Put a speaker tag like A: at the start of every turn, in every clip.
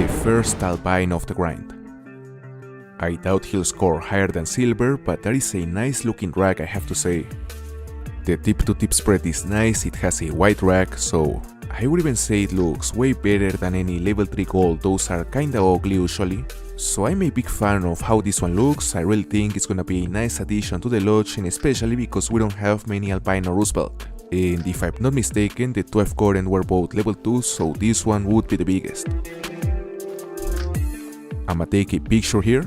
A: the first albino of the grind. I doubt he'll score higher than silver, but that is a nice looking rag, I have to say. The tip-to-tip spread is nice, it has a white rag, so I would even say it looks way better than any level 3 gold. Those are kinda ugly usually. So I'm a big fan of how this one looks. I really think it's gonna be a nice addition to the lodge, and especially because we don't have many albino Roosevelt. And if I'm not mistaken, the 12 current were both level 2, so this one would be the biggest. I'ma take a picture here.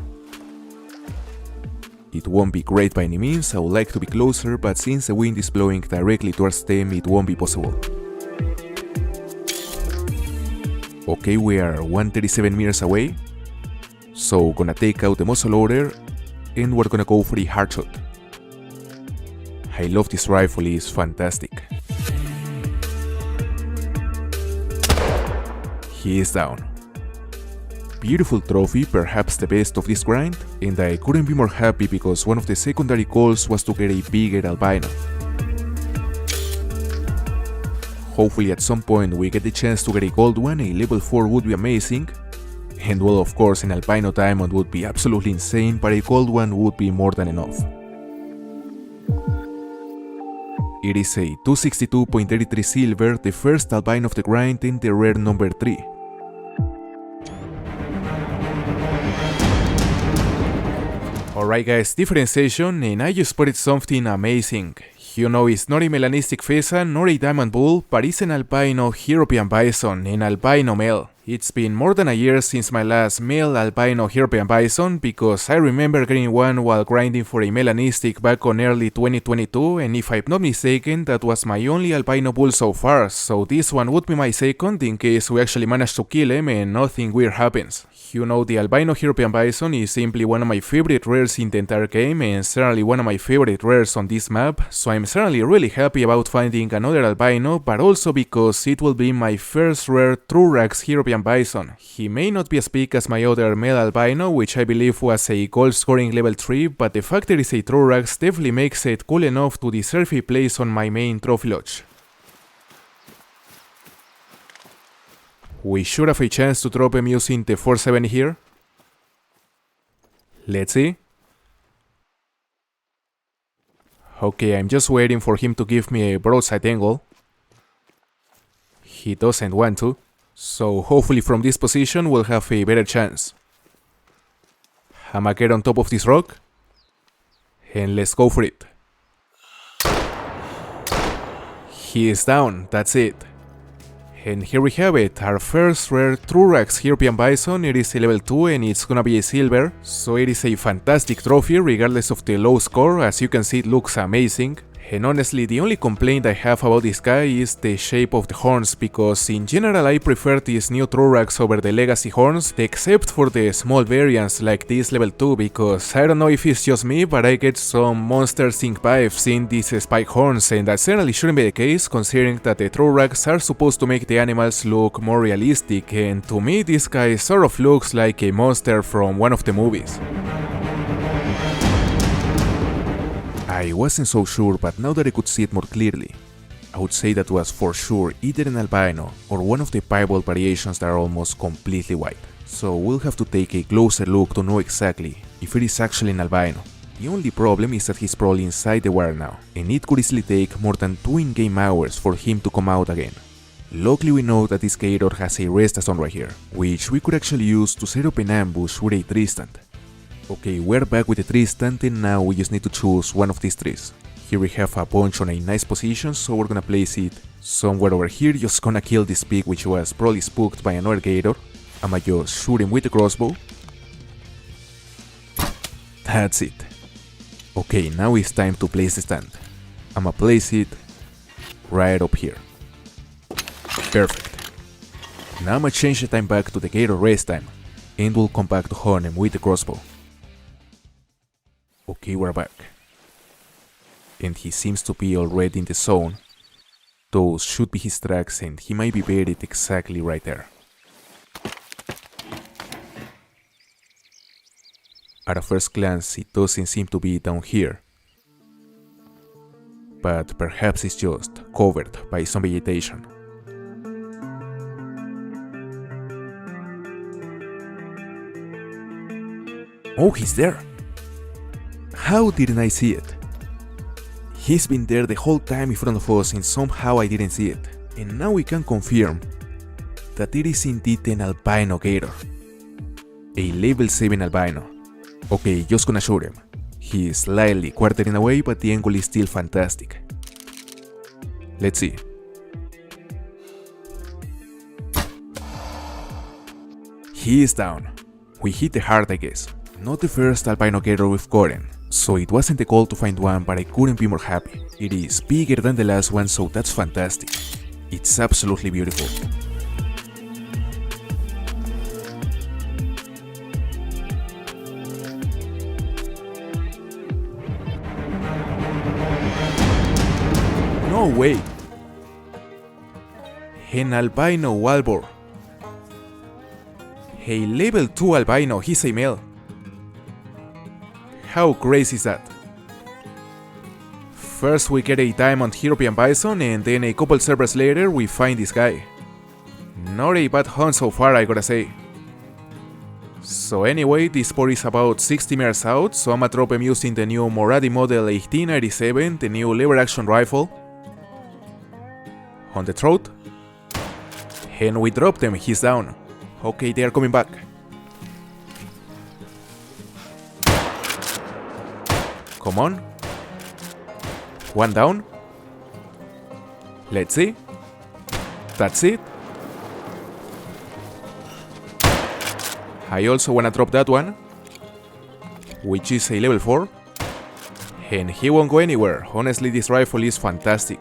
A: It won't be great by any means, I would like to be closer, but since the wind is blowing directly towards them, it won't be possible. Okay, we are 137 meters away, so gonna take out the muzzle loader and we're gonna go for a hard shot. I love this rifle, it's fantastic. He is down. Beautiful trophy, perhaps the best of this grind, and I couldn't be more happy because one of the secondary goals was to get a bigger albino. Hopefully at some point we get the chance to get a gold one. A level 4 would be amazing, and well, of course an albino diamond would be absolutely insane, but a gold one would be more than enough. It is a 262.33 silver, the first albino of the grind and the rare number 3. Alright guys, different session, and I just spotted something amazing. You know, it's not a melanistic pheasant nor a diamond bull, but it's an albino European bison, an albino male. It's been more than a year since my last male albino European bison, because I remember getting one while grinding for a melanistic back on early 2022, and if I'm not mistaken, that was my only albino bull so far, so this one would be my second in case we actually manage to kill him and nothing weird happens. You know, the albino European bison is simply one of my favorite rares in the entire game, and certainly one of my favorite rares on this map, so I'm certainly really happy about finding another albino, but also because it will be my first rare true rags European bison. He may not be as big as my other male albino, which I believe was a gold scoring level 3, but the fact that it's a true rags definitely makes it cool enough to deserve a place on my main trophy lodge. We should have a chance to drop him using the 470 here. Let's see. Okay, I'm just waiting for him to give me a broadside angle. He doesn't want to, so hopefully from this position we'll have a better chance. I'ma get on top of this rock, and let's go for it. He is down, that's it. And here we have it, our first rare true rags European bison. It is a level 2 and it's gonna be a silver, so it is a fantastic trophy regardless of the low score. As you can see, it looks amazing. And honestly, the only complaint I have about this guy is the shape of the horns, because in general I prefer these new true rags over the legacy horns, except for the small variants like this level 2, because I don't know if it's just me, but I get some Monster Inc. vibes in these spike horns, and that certainly shouldn't be the case, considering that the true rags are supposed to make the animals look more realistic, and to me this guy sort of looks like a monster from one of the movies. I wasn't so sure, but now that I could see it more clearly, I would say that was for sure either an albino or one of the piebald variations that are almost completely white. So we'll have to take a closer look to know exactly if it is actually an albino. The only problem is that he's probably inside the wire now, and it could easily take more than 2 in-game hours for him to come out again. Luckily we know that this Gator has a rest zone right here, which we could actually use to set up an ambush with a tree stand. Okay, we're back with the tree stand, and now we just need to choose one of these trees. Here we have a bunch on a nice position, so we're gonna place it somewhere over here. Just gonna kill this pig, which was probably spooked by another Gator. I'ma just shoot him with the crossbow. That's it. Okay, now it's time to place the stand. I'ma place it right up here. Perfect. Now I'ma change the time back to the Gator rest time, and we'll come back to hunt him with the crossbow. Okay, we're back. And he seems to be already in the zone. Those should be his tracks, and he might be buried exactly right there. At a first glance, it doesn't seem to be down here. But perhaps it's just covered by some vegetation. Oh, he's there. How didn't I see it? He's been there the whole time in front of us and somehow I didn't see it. And now we can confirm that it is indeed an albino gator. A level 7 albino. Okay, just gonna shoot him. He is slightly quartering away, but the angle is still fantastic. Let's see. He is down. We hit the heart, I guess. Not the first albino gator we've gotten, so it wasn't a goal to find one, but I couldn't be more happy. It is bigger than the last one, so that's fantastic. It's absolutely beautiful. No way! An Albino Wbor. A level 2 albino, he's a male. How crazy is that? First we get a diamond European Bison and then a couple servers later we find this guy. Not a bad hunt so far, I gotta say. So anyway, this spot is about 60 meters out, so I'ma drop him using the new Moradi model 1897, the new lever action rifle. On the throat. And we dropped him, he's down. Okay, they are coming back. Come on. One down. Let's see. That's it. I also wanna drop that one, which is a level 4. And he won't go anywhere. Honestly, this rifle is fantastic.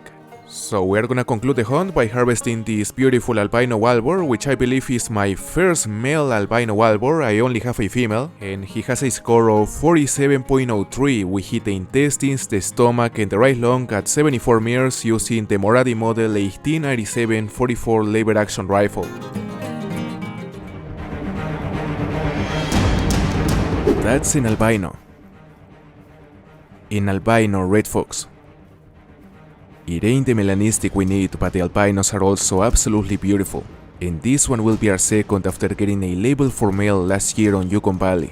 A: So we're gonna conclude the hunt by harvesting this beautiful Albino Wbor, which I believe is my first male Albino Wbor. I only have a female, and he has a score of 47.03. We hit the intestines, the stomach, and the right lung at 74 meters using the Moradi model 1897 44 lever action rifle. That's an albino. An Albino Red Fox. It ain't the melanistic we need, but the albinos are also absolutely beautiful. And this one will be our second after getting a level 4 male last year on Yukon Valley.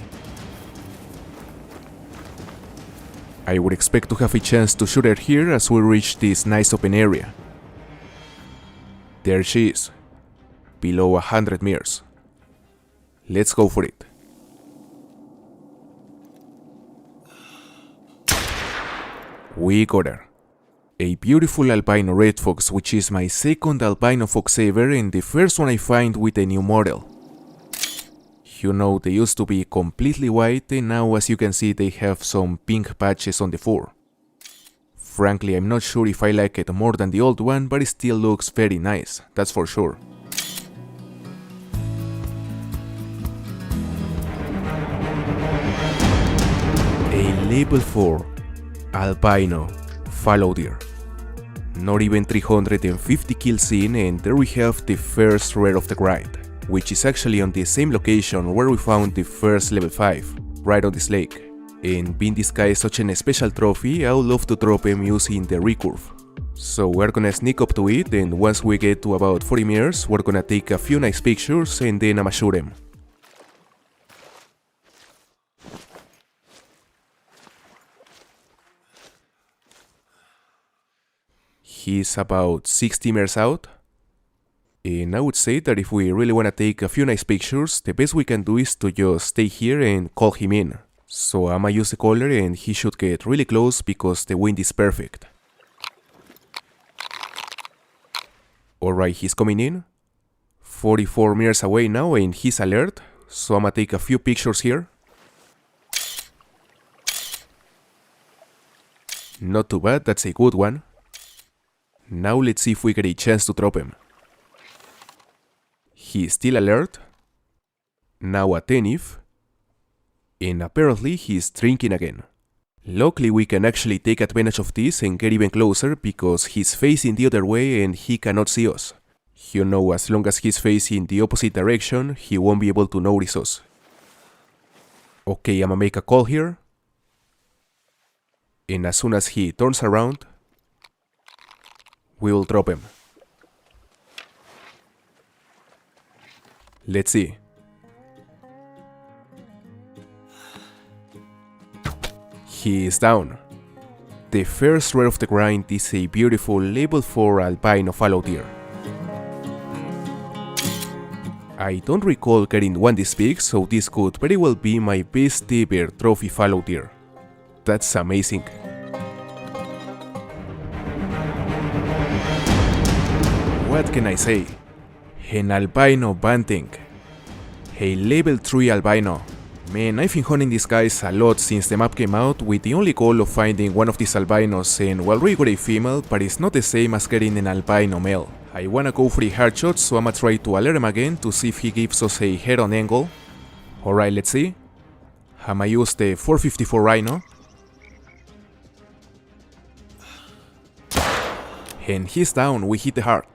A: I would expect to have a chance to shoot her here as we reach this nice open area. There she is, below 100 meters. Let's go for it. We got her. A beautiful Albino Red Fox, which is my second Albino Fox ever and the first one I find with a new model. You know, they used to be completely white and now as you can see they have some pink patches on the fur. Frankly, I'm not sure if I like it more than the old one, but it still looks very nice, that's for sure. A level 4 Albino fallow deer. Not even 350 kills in, and there we have the first rare of the grind, which is actually on the same location where we found the first level 5, right on this lake. And being this guy such a special trophy, I would love to drop him using the recurve. So we're gonna sneak up to it, and once we get to about 40 meters, we're gonna take a few nice pictures and then I'ma shoot him. He's about 60 meters out, and I would say that if we really want to take a few nice pictures, the best we can do is to just stay here and call him in. So I'ma use the caller and he should get really close because the wind is perfect. Alright, he's coming in. 44 meters away now and he's alert, so I'ma take a few pictures here. Not too bad, that's a good one. Now let's see if we get a chance to drop him. He is still alert, now attentive, and apparently he is drinking again. Luckily we can actually take advantage of this and get even closer because he's facing the other way and he cannot see us. You know, as long as he's facing the opposite direction, he won't be able to notice us. Okay, I'ma make a call here. And as soon as he turns around, we will drop him. Let's see. he is down. The first rare of the grind is a beautiful level 4 albino fallow deer. I don't recall getting one this big, so this could very well be my best ever trophy fallow deer. That's amazing. What can I say? An Albino Banting. A level 3 albino. Man, I've been hunting these guys a lot since the map came out with the only goal of finding one of these albinos, and well, we got a female, but it's not the same as getting an albino male. I wanna go for a hard shot, so I'ma try to alert him again to see if he gives us a head-on angle. Alright, let's see. I'ma use the 454 Rhino. And he's down, we hit the heart.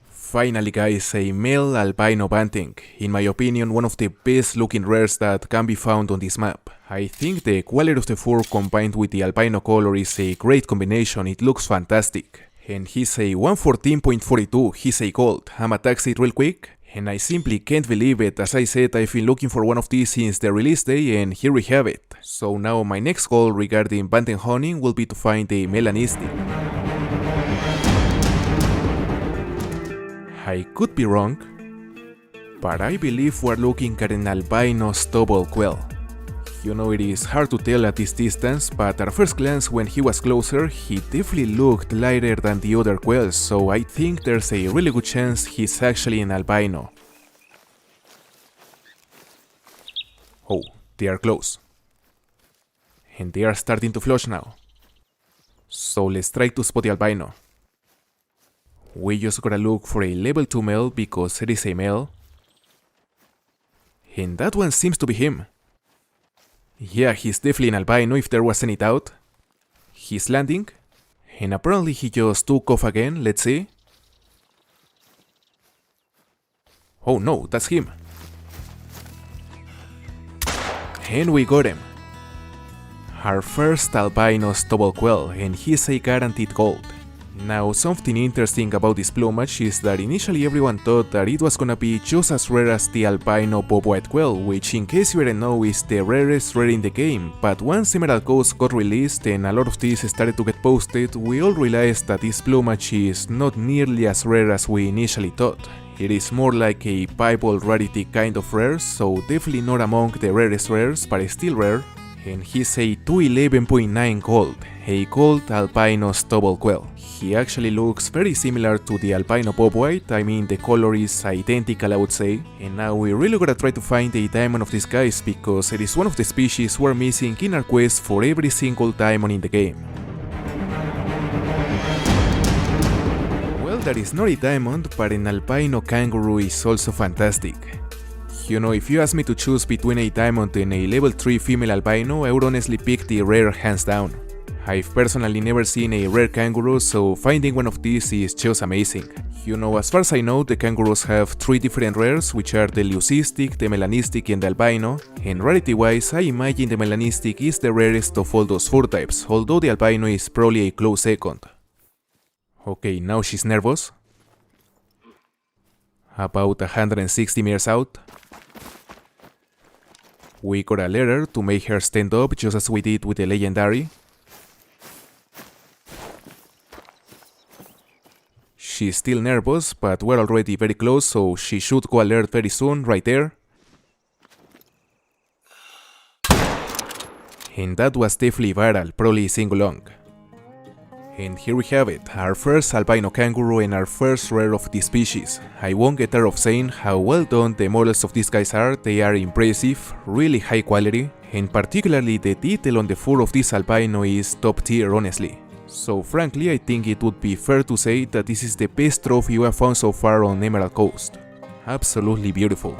A: Finally guys, a male Albino Banting. In my opinion, one of the best looking rares that can be found on this map. I think the quality of the fur combined with the albino color is a great combination, it looks fantastic. And he's a 114.42, he's a gold. I'ma tax it real quick. And I simply can't believe it, as I said, I've been looking for one of these since the release day, and here we have it. So now my next goal regarding Banting hunting will be to find a melanistic. I could be wrong, but I believe we're looking at an albino stubble Quill. You know, it is hard to tell at this distance, but at first glance when he was closer, he definitely looked lighter than the other Quills, so I think there's a really good chance he's actually an albino. Oh, they are close. And they are starting to flush now. So let's try to spot the albino. We just gotta look for a level 2 male because it is a male. And that one seems to be him. Yeah, he's definitely an albino if there was any doubt. He's landing. And apparently he just took off again, let's see. Oh no, that's him. And we got him. Our first albino stubble Quill, and he's a guaranteed gold. Now, something interesting about this plumage is that initially everyone thought that it was gonna be just as rare as the Albino Wbor Quill, which in case you didn't know is the rarest rare in the game, but once Emerald Coast got released and a lot of these started to get posted, we all realized that this plumage is not nearly as rare as we initially thought. It is more like a piebald rarity kind of rare, so definitely not among the rarest rares, but still rare. And he's a 211.9 gold, a gold albino stubble Quill. He actually looks very similar to the Albino Wbor, I mean the color is identical I would say, and now we really gotta try to find a diamond of these guys because it is one of the species we're missing in our quest for every single diamond in the game. Well, that is not a diamond, but an Albino Kangaro is also fantastic. You know, if you ask me to choose between a diamond and a level 3 female albino, I would honestly pick the rare hands down. I've personally never seen a rare Kangaro, so finding one of these is just amazing. You know, as far as I know, the Kangaroos have 3 different rares, which are the leucistic, the melanistic and the albino, and rarity wise I imagine the melanistic is the rarest of all those fur types, although the albino is probably a close second. Okay, now she's nervous. About 160 meters out. We got a letter to make her stand up just as we did with the legendary. She's still nervous, but we're already very close, so she should go alert very soon, right there. And that was definitely viral, probably sing-along. And here we have it, our first albino Kangaro and our first rare of this species. I won't get tired of saying how well done the models of these guys are, they are impressive, really high quality, and particularly the detail on the fur of this albino is top tier honestly. So frankly I think it would be fair to say that this is the best trophy we have found so far on Emerald Coast. Absolutely beautiful.